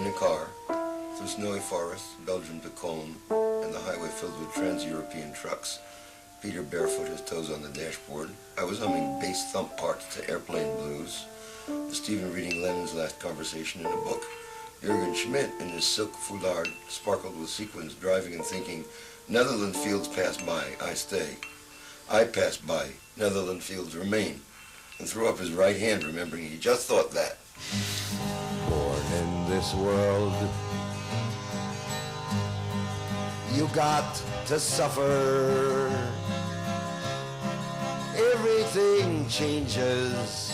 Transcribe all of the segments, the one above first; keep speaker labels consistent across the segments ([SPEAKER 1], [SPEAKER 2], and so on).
[SPEAKER 1] a car through snowy forests, Belgium to Cologne, and the highway filled with trans-European trucks. Peter barefoot, his toes on the dashboard. I was humming bass thump parts to Airplane Blues. Stephen reading Lenin's last conversation in a book. Jürgen Schmidt in his silk foulard sparkled with sequins, driving and thinking, Netherland fields pass by, I stay. I pass by, Netherland fields remain, and threw up his right hand, remembering he just thought that.
[SPEAKER 2] Born in this world, you got to suffer. Everything changes.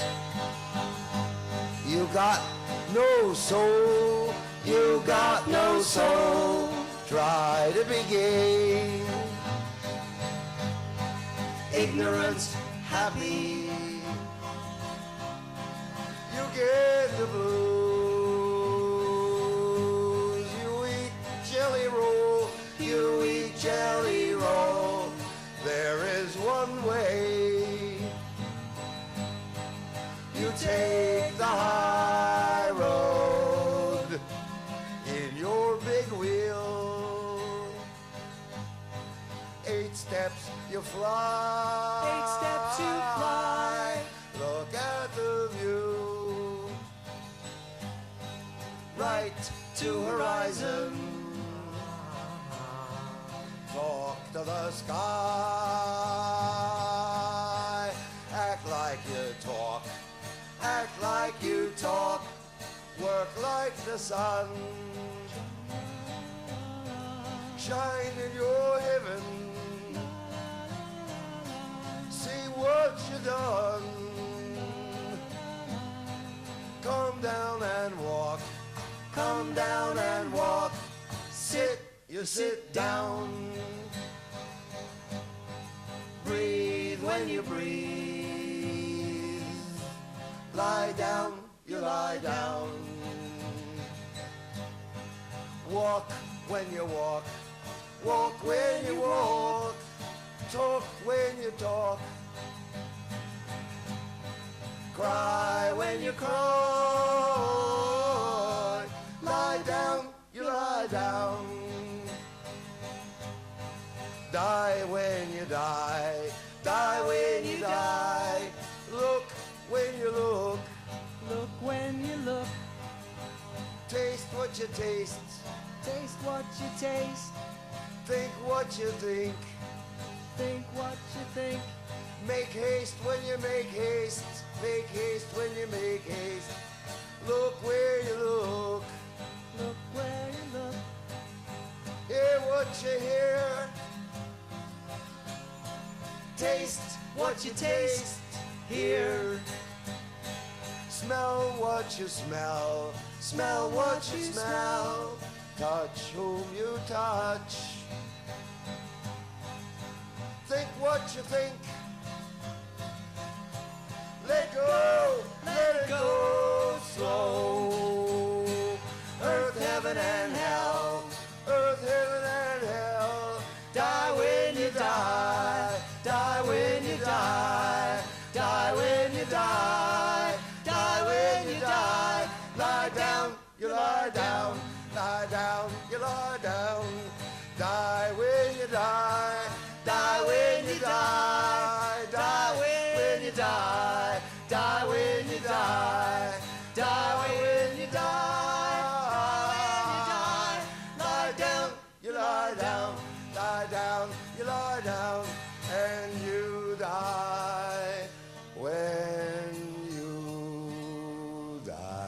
[SPEAKER 2] You got no soul, you got no soul. Try to be gay. Ignorance, happy. You get the blues. You eat jelly roll, you eat jelly roll. There is one way. You take the high road in your big wheel. 8 steps you fly.
[SPEAKER 3] 8 steps you fly.
[SPEAKER 2] Look at the view. Right to horizon. Talk to the sky. Act like you talk. Act like you talk. Work like the sun. Shine in your heaven. See what you done. Come down and walk. Come down and walk. Sit, you sit down. Breathe when you breathe. Lie down, you lie down. Walk when you walk. Walk when you walk. Talk when you talk. Cry when you cry. Lie down, you lie down. Die when you die. Die when you die. Look when you look.
[SPEAKER 3] Look when you look.
[SPEAKER 2] Taste what you taste.
[SPEAKER 3] Taste what you taste.
[SPEAKER 2] Think what you think.
[SPEAKER 3] Think what you think.
[SPEAKER 2] Make haste when you make haste. Make haste when you make haste. Look where you look.
[SPEAKER 3] Look where you look.
[SPEAKER 2] Hear what you hear. Taste what you taste. Hear. Smell what you smell. Smell what you smell. Touch whom you touch. Think what you think. Let go, let it go slow. Earth, heaven, and hell. Earth, heaven, and hell. Die when you die. Die when you die. Die when you die. Die when you die. Lie down, you lie down. Lie down, you lie down. Die when you die. Die when you die. Die when you die. Die when you die. Die when you die. Lie down, you lie down. Lie down, you lie down. And you die when you die.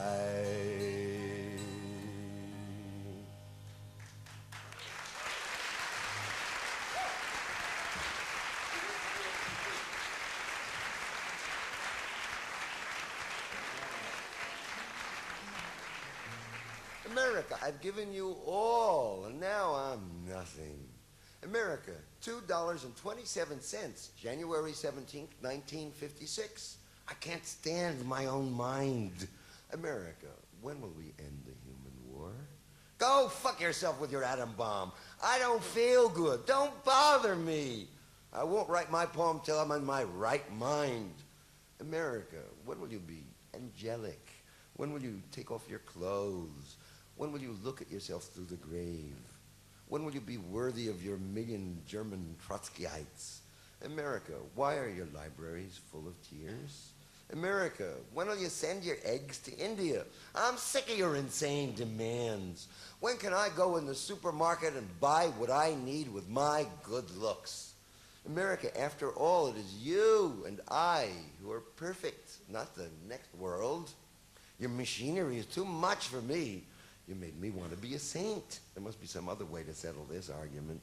[SPEAKER 2] America, I've given you all, and now I'm nothing. America, $2.27, January 17th, 1956. I can't stand my own mind. America, when will we end the human war? Go fuck yourself with your atom bomb. I don't feel good. Don't bother me. I won't write my poem till I'm in my right mind. America, when will you be angelic? When will you take off your clothes?
[SPEAKER 1] When will you look at yourself through the grave? When will you be worthy of your million German Trotskyites? America, why are your libraries full of tears? America, when will you send your eggs to India? I'm sick of your insane demands. When can I go in the supermarket and buy what I need with my good looks? America, after all, it is you and I who are perfect, not the next world. Your machinery is too much for me. You made me want to be a saint. There must be some other way to settle this argument.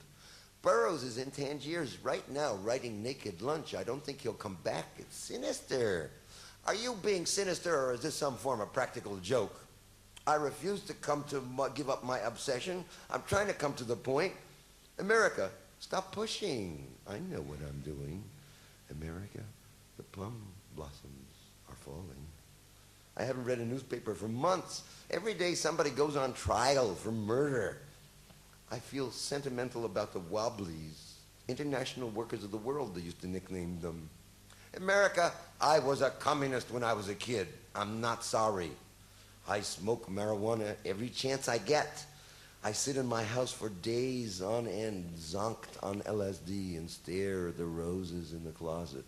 [SPEAKER 1] Burroughs is in Tangiers right now writing Naked Lunch. I don't think he'll come back. It's sinister. Are you being sinister, or is this some form of practical joke? I refuse to give up my obsession. I'm trying to come to the point. America, stop pushing. I know what I'm doing. America, the plum blossoms are falling. I haven't read a newspaper for months. Every day somebody goes on trial for murder. I feel sentimental about the Wobblies, International Workers of the World, they used to nickname them. America, I was a communist when I was a kid. I'm not sorry. I smoke marijuana every chance I get. I sit in my house for days on end, zonked on LSD, and stare at the roses in the closet.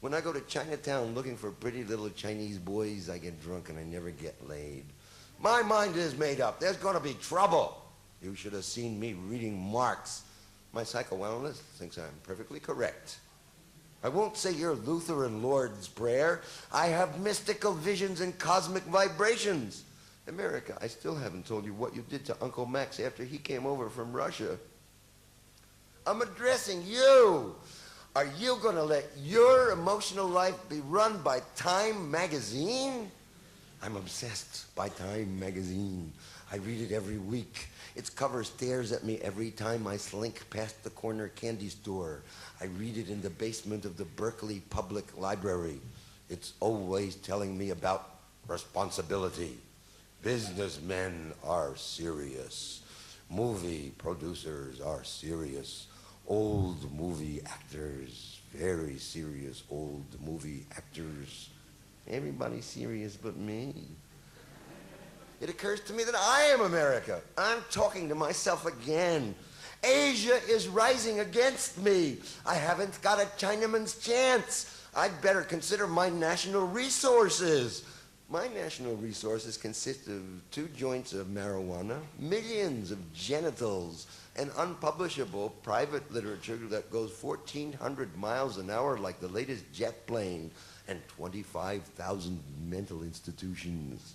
[SPEAKER 1] When I go to Chinatown looking for pretty little Chinese boys, I get drunk and I never get laid. My mind is made up. There's going to be trouble. You should have seen me reading Marx. My psychoanalyst thinks I'm perfectly correct. I won't say your Lutheran Lord's Prayer. I have mystical visions and cosmic vibrations. America, I still haven't told you what you did to Uncle Max after he came over from Russia. I'm addressing you. Are you going to let your emotional life be run by Time magazine? I'm obsessed by Time magazine. I read it every week. Its cover stares at me every time I slink past the corner candy store. I read it in the basement of the Berkeley Public Library. It's always telling me about responsibility. Businessmen are serious. Movie producers are serious. Old movie actors, very serious old movie actors. Everybody's serious but me. It occurs to me that I am America. I'm talking to myself again. Asia is rising against me. I haven't got a Chinaman's chance. I'd better consider my national resources. My national resources consist of 2 joints of marijuana, millions of genitals, and unpublishable private literature that goes 1,400 miles an hour like the latest jet plane, and 25,000 mental institutions.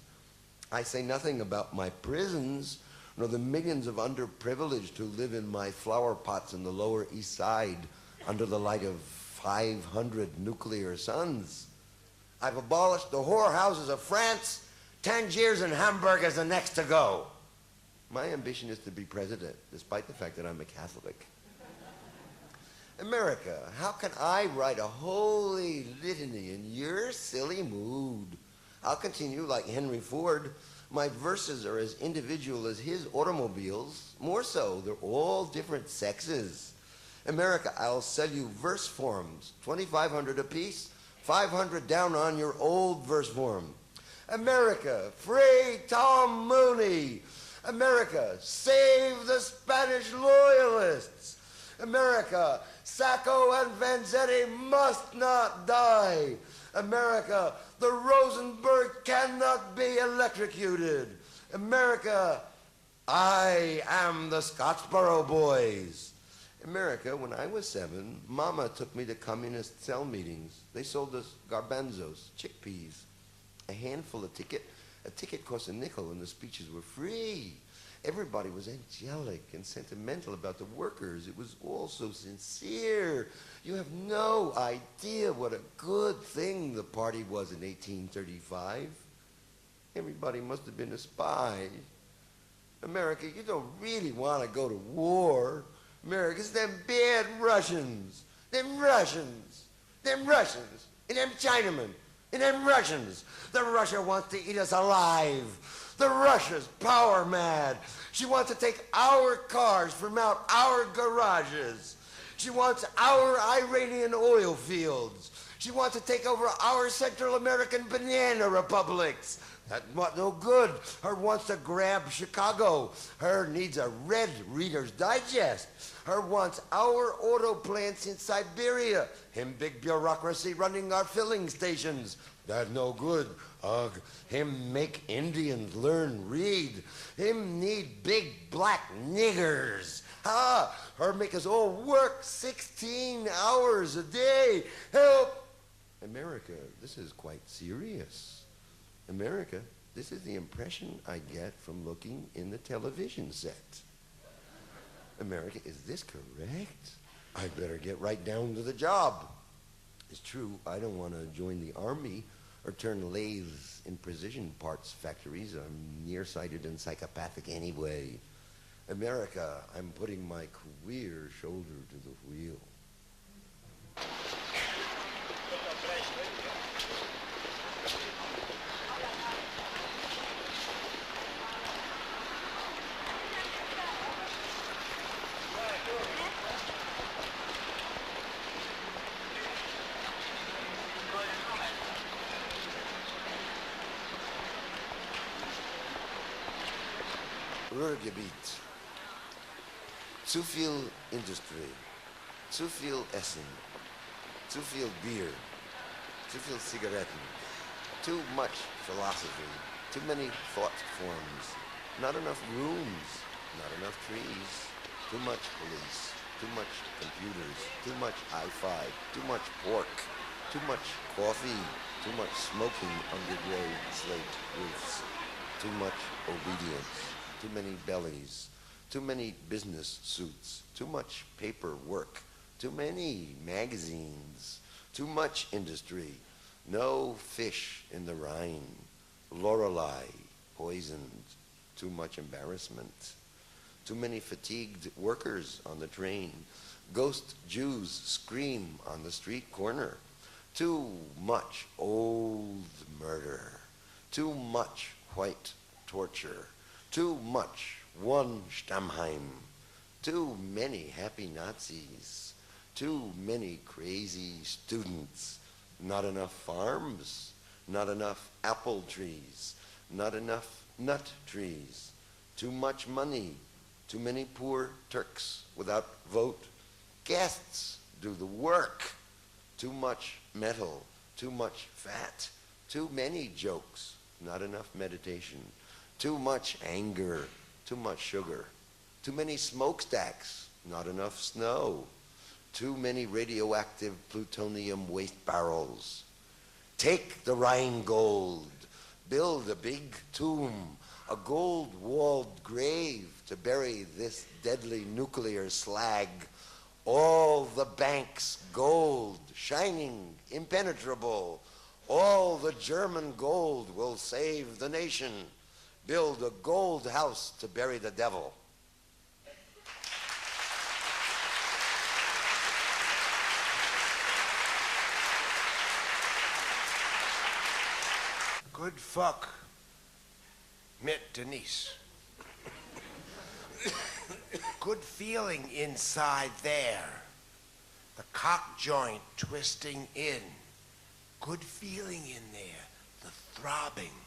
[SPEAKER 1] I say nothing about my prisons, nor the millions of underprivileged who live in my flower pots in the Lower East Side under the light of 500 nuclear suns. I've abolished the whorehouses of France. Tangiers and Hamburg is the next to go. My ambition is to be president, despite the fact that I'm a Catholic. America, how can I write a holy litany in your silly mood? I'll continue like Henry Ford. My verses are as individual as his automobiles. More so, they're all different sexes. America, I'll sell you verse forms, 2,500 apiece, 500 down on your old verse form. America, free Tom Mooney. America, save the Spanish loyalists. America, Sacco and Vanzetti must not die. America, the Rosenberg cannot be electrocuted. America, I am the Scottsboro Boys. America, when I was 7, Mama took me to communist cell meetings. They sold us garbanzos, chickpeas, a handful of ticket. A ticket cost a nickel and the speeches were free. Everybody was angelic and sentimental about the workers. It was all so sincere. You have no idea what a good thing the party was in 1835. Everybody must have been a spy. America, you don't really want to go to war. America, it's them bad Russians. Them Russians. Them Russians. And them Chinamen. And them Russians. The Russia wants to eat us alive. The Russia's power mad. She wants to take our cars from out our garages.
[SPEAKER 2] She wants our Iranian oil fields. She wants to take over our Central American banana republics. That's no good. Her wants to grab Chicago. Her needs a red Reader's Digest. Her wants our auto plants in Siberia. Him big bureaucracy running our filling stations. That no good. Ugh. Him make Indians learn read. Him need big black niggers. Ha! Her make us all work 16 hours a day. Help! America, this is quite serious. America, this is the impression I get from looking in the television set. America, is this correct? I better get right down to the job. It's true, I don't want to join the army or turn lathes in precision parts factories. I'm nearsighted and psychopathic anyway. America, I'm putting my queer shoulder to the wheel. Ruhrgebiet. Zu viel Industrie, zu viel Essen, zu viel Bier, zu viel Zigaretten, too much philosophy, too many thought forms, not enough rooms, not enough trees, too much police, too much computers, too much hi-fi, too much pork, too much coffee, too much smoking under gray slate roofs, too much obedience, too many bellies, too many business suits, too much paperwork, too many magazines, too much industry, no fish in the Rhine, Lorelei poisoned, too much embarrassment, too many fatigued workers on the train, ghost Jews scream on the street corner, too much old murder, too much white torture, too much one Stammheim, too many happy Nazis, too many crazy students, not enough farms, not enough apple trees, not enough nut trees, too much money, too many poor Turks without vote, guests do the work, too much metal, too much fat, too many jokes, not enough meditation, too much anger, too much sugar, too many smokestacks, not enough snow, too many radioactive plutonium waste barrels. Take the Rhine gold, build a big tomb, a gold-walled grave to bury this deadly nuclear slag. All the banks gold, shining, impenetrable. All the German gold will save the nation. Build a gold house to bury the devil.
[SPEAKER 4] Good fuck. Mit Denise. Good feeling inside there. The cock joint twisting in. Good feeling in there. The throbbing.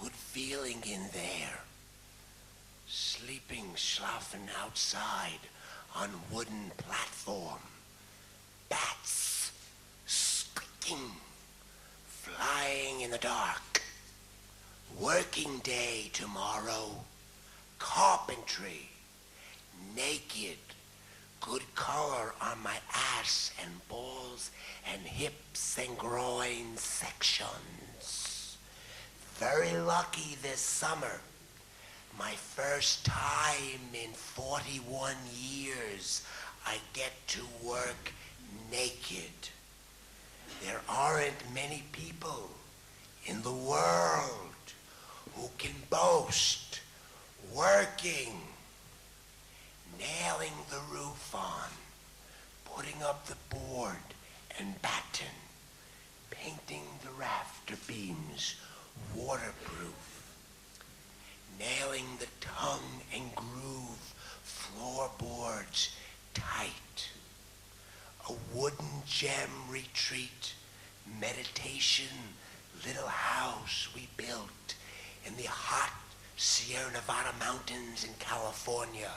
[SPEAKER 4] Good feeling in there. Sleeping, schlafen outside on wooden platform. Bats squeaking, flying in the dark. Working day tomorrow. Carpentry. Naked. Good color on my ass and balls and hips and groin sections. Very lucky this summer. My first time in 41 years I get to work naked. There aren't many people in the world who can boast working, nailing the roof on, putting up the board and batten, painting the rafter beams waterproof, nailing the tongue and groove floorboards tight, gem retreat, meditation, little house we built in the hot Sierra Nevada mountains in California,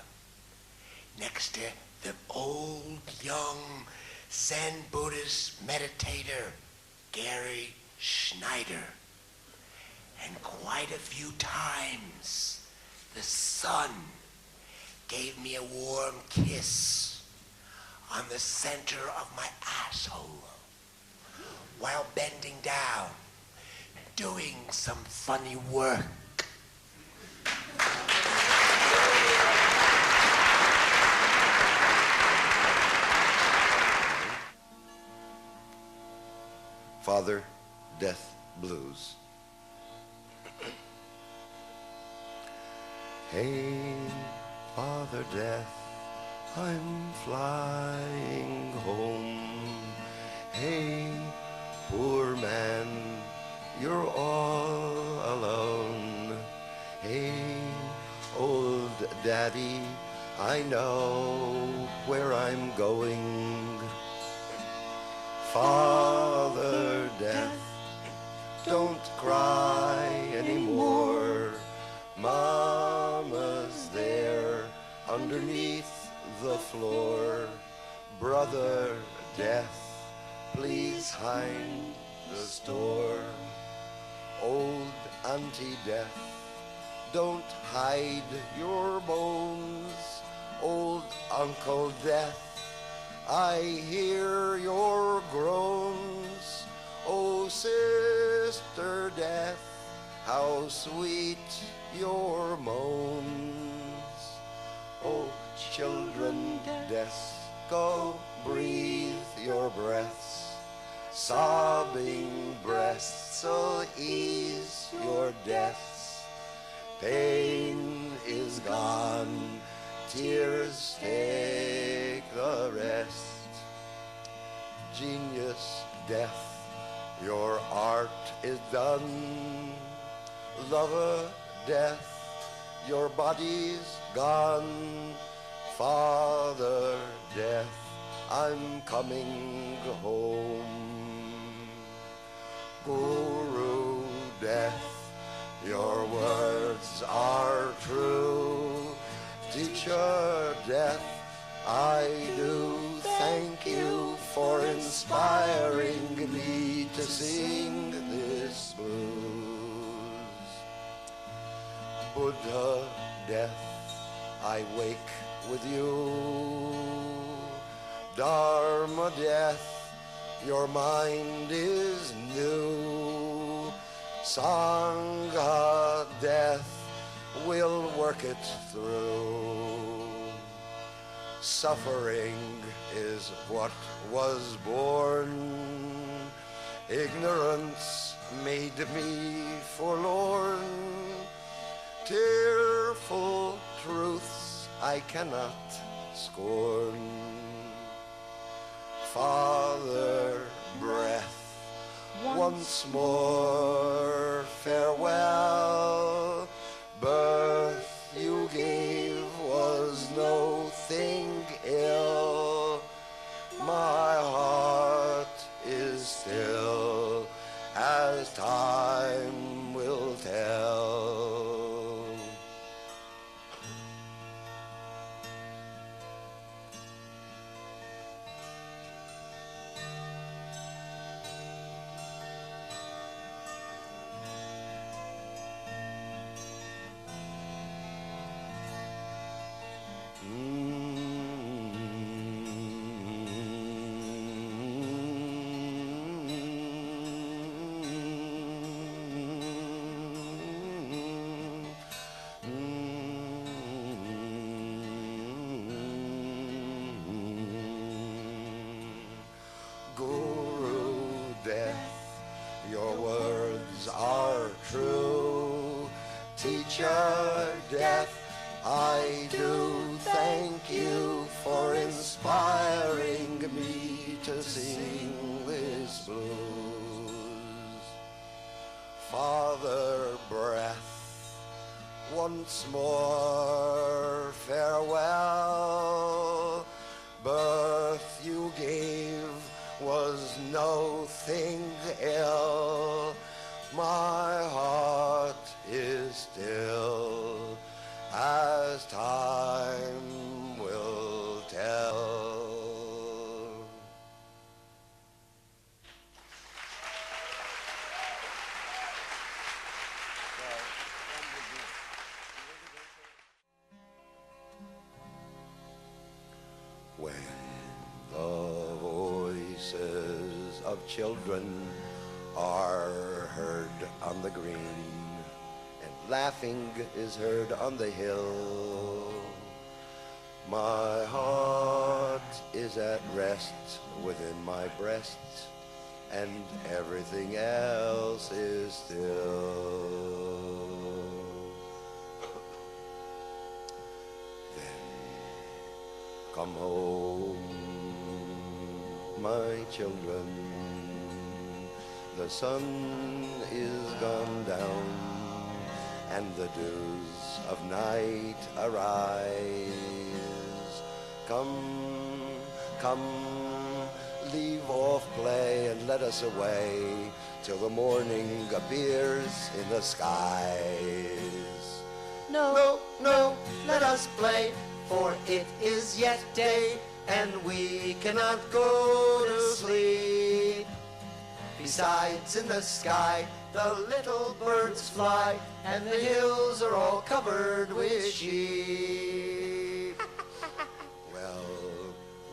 [SPEAKER 4] next to the old, young Zen Buddhist meditator, Gary Schneider. And quite a few times, the sun gave me a warm kiss on the center of my asshole while bending down, doing some funny work.
[SPEAKER 1] Father, Death, Blues.
[SPEAKER 2] Hey, Father Death, I'm flying home. Hey, poor man, you're all alone. Hey, old daddy, I know where I'm going. Father Death, don't cry anymore. Mama's there underneath the floor. Brother Death, please hide the store. Old Auntie Death, don't hide your bones. Old Uncle Death, I hear your groans. Oh, Sister Death, how sweet your moans. Oh, children Death, go breathe your breaths. Sobbing breasts will ease your deaths. Pain is gone, tears take the rest. Genius Death, your art is done. Lover Death, your body's gone. Father Death, I'm coming home. Guru Death, your words are true. Teacher Death, I do thank you for inspiring me to sing this blues. Buddha Death, I wake with you. Dharma Death, your mind is new. Sangha Death, we'll work it through. Suffering is what was born. Ignorance made me forlorn. Tearful truths I cannot scorn. Father Breath, once more farewell. Birth you gave was no thing ill. My heart is still, as time will tell. Your words are true. Teacher Death, I do thank you for inspiring me to sing this blues. Father Breath, once more farewell. Birth you gave was as time will tell. When the voices of children are heard on the green, and laughing is heard on the hill, my heart is at rest within my breast, and everything else is still. Come home, my children, the sun is gone down, and the dews of night arise. Come, come, leave off play and let us away till the morning appears in the skies.
[SPEAKER 3] No,
[SPEAKER 2] No,
[SPEAKER 3] let us play, for it is yet day, and we cannot go to sleep. Besides, in the sky, the little birds fly, and the hills are all covered with sheep.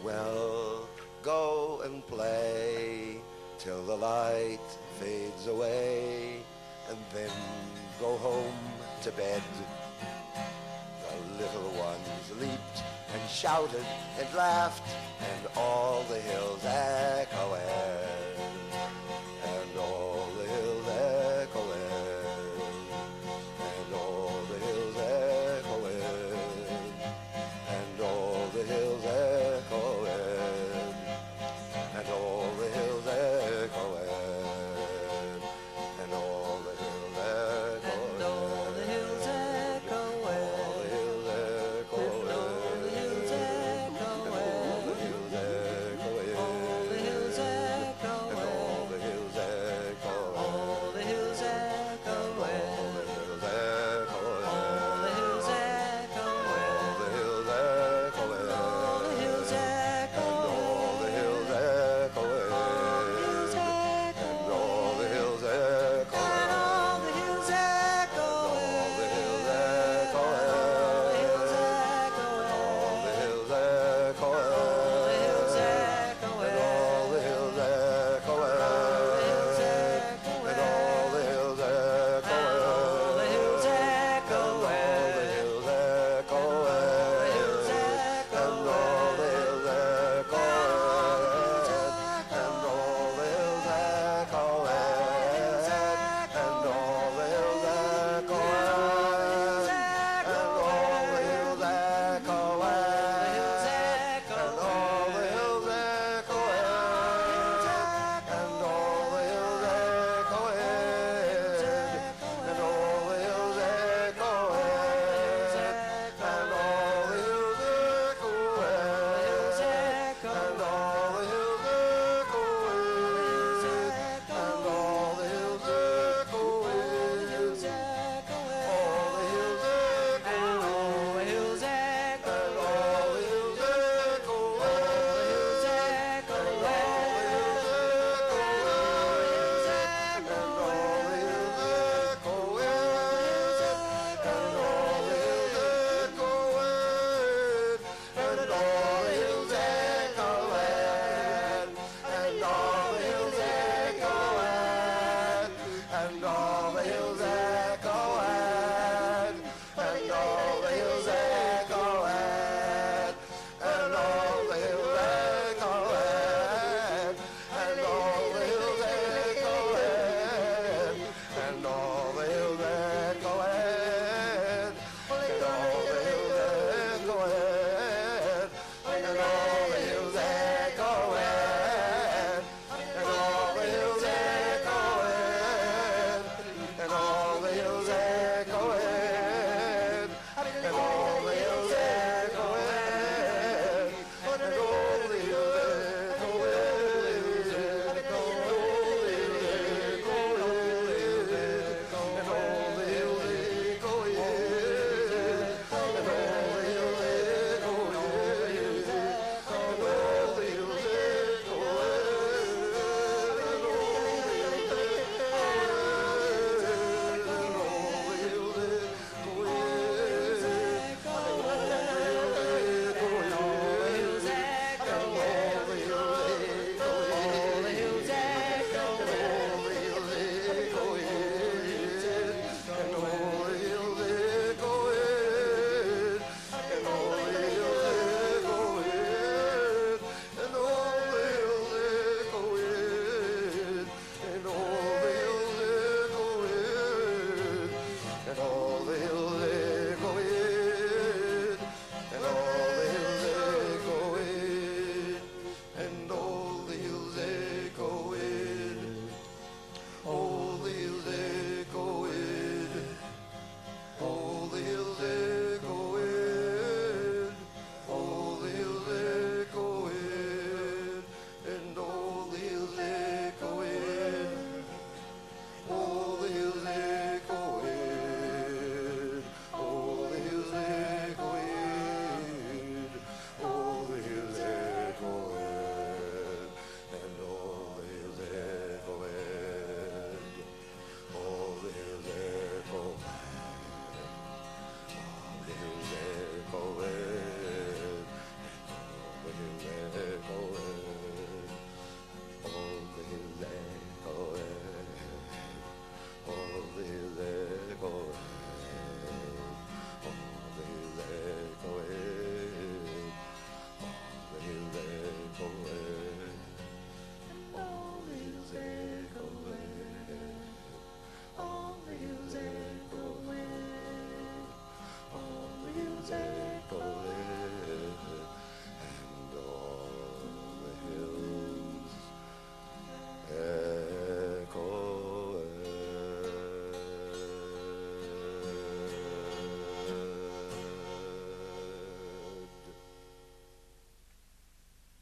[SPEAKER 2] Well, go and play till the light fades away, and then go home to bed. The little ones leaped and shouted and laughed, and all the hills echo air.